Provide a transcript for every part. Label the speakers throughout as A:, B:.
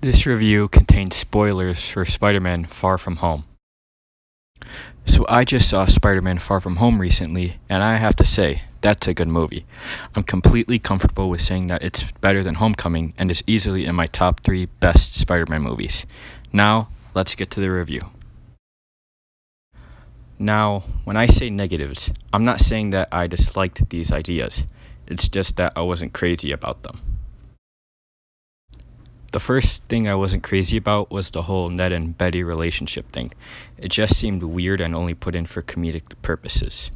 A: This review contains spoilers for Spider-Man Far From Home. So I just saw Spider-Man Far From Home recently, and I have to say, that's a good movie. I'm completely comfortable with saying that it's better than Homecoming and is easily in my top 3 best Spider-Man movies. Now, let's get to the review. Now, when I say negatives, I'm not saying that I disliked these ideas. It's just that I wasn't crazy about them. The first thing I wasn't crazy about was the whole Ned and Betty relationship thing. It just seemed weird and only put in for comedic purposes.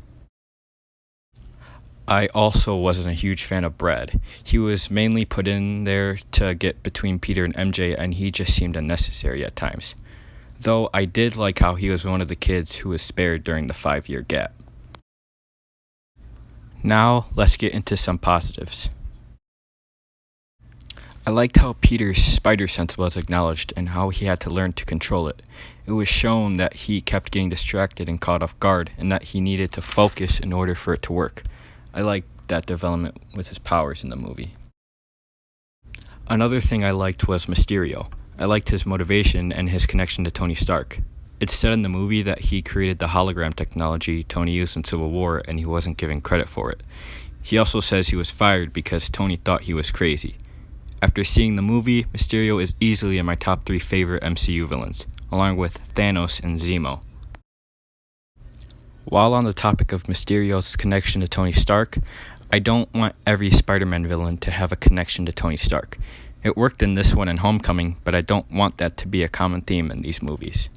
A: I also wasn't a huge fan of Brad. He was mainly put in there to get between Peter and MJ, and he just seemed unnecessary at times. Though I did like how he was one of the kids who was spared during the 5-year gap. Now, let's get into some positives. I liked how Peter's spider sense was acknowledged and how he had to learn to control it. It was shown that he kept getting distracted and caught off guard, and that he needed to focus in order for it to work. I liked that development with his powers in the movie. Another thing I liked was Mysterio. I liked his motivation and his connection to Tony Stark. It's said in the movie that he created the hologram technology Tony used in Civil War, and he wasn't given credit for it. He also says he was fired because Tony thought he was crazy. After seeing the movie, Mysterio is easily in my top 3 favorite MCU villains, along with Thanos and Zemo. While on the topic of Mysterio's connection to Tony Stark, I don't want every Spider-Man villain to have a connection to Tony Stark. It worked in this one and Homecoming, but I don't want that to be a common theme in these movies.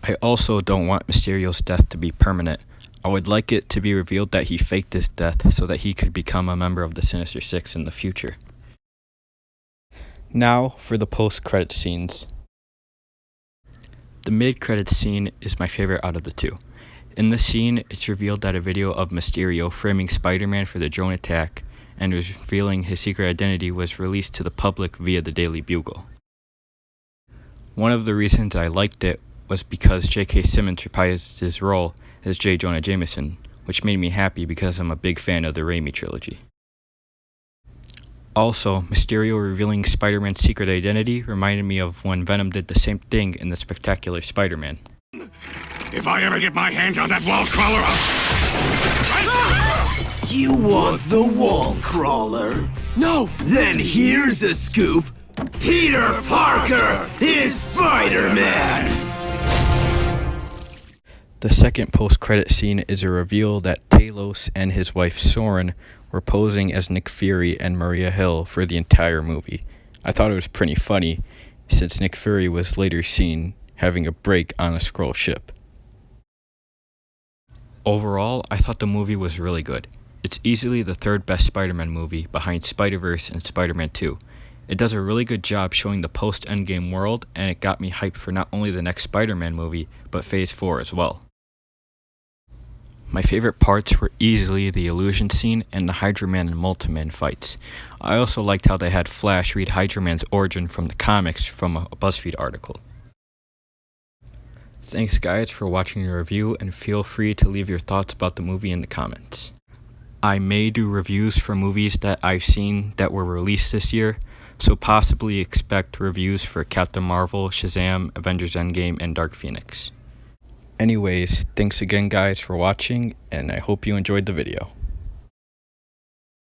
A: I also don't want Mysterio's death to be permanent. I would like it to be revealed that he faked his death so that he could become a member of the Sinister Six in the future. Now for the post-credits scenes. The mid-credits scene is my favorite out of the two. In this scene, it's revealed that a video of Mysterio framing Spider-Man for the drone attack and revealing his secret identity was released to the public via the Daily Bugle. One of the reasons I liked it was because J.K. Simmons reprised his role as J. Jonah Jameson, which made me happy because I'm a big fan of the Raimi trilogy. Also, Mysterio revealing Spider-Man's secret identity reminded me of when Venom did the same thing in The Spectacular Spider-Man.
B: If I ever get my hands on that wall crawler,
C: You want the wall crawler?
B: No!
C: Then here's a scoop. Peter Parker is Spider-Man!
A: The second post-credit scene is a reveal that Talos and his wife Soren were posing as Nick Fury and Maria Hill for the entire movie. I thought it was pretty funny, since Nick Fury was later seen having a break on a Skrull ship. Overall, I thought the movie was really good. It's easily the 3rd best Spider-Man movie behind Spider-Verse and Spider-Man 2. It does a really good job showing the post-Endgame world, and it got me hyped for not only the next Spider-Man movie, but Phase 4 as well. My favorite parts were easily the illusion scene and the Hydra Man and Multiman fights. I also liked how they had Flash read Hydra Man's origin from the comics from a BuzzFeed article. Thanks guys for watching the review, and feel free to leave your thoughts about the movie in the comments. I may do reviews for movies that I've seen that were released this year, so possibly expect reviews for Captain Marvel, Shazam, Avengers Endgame, and Dark Phoenix. Anyways, thanks again guys for watching, and I hope you enjoyed the video.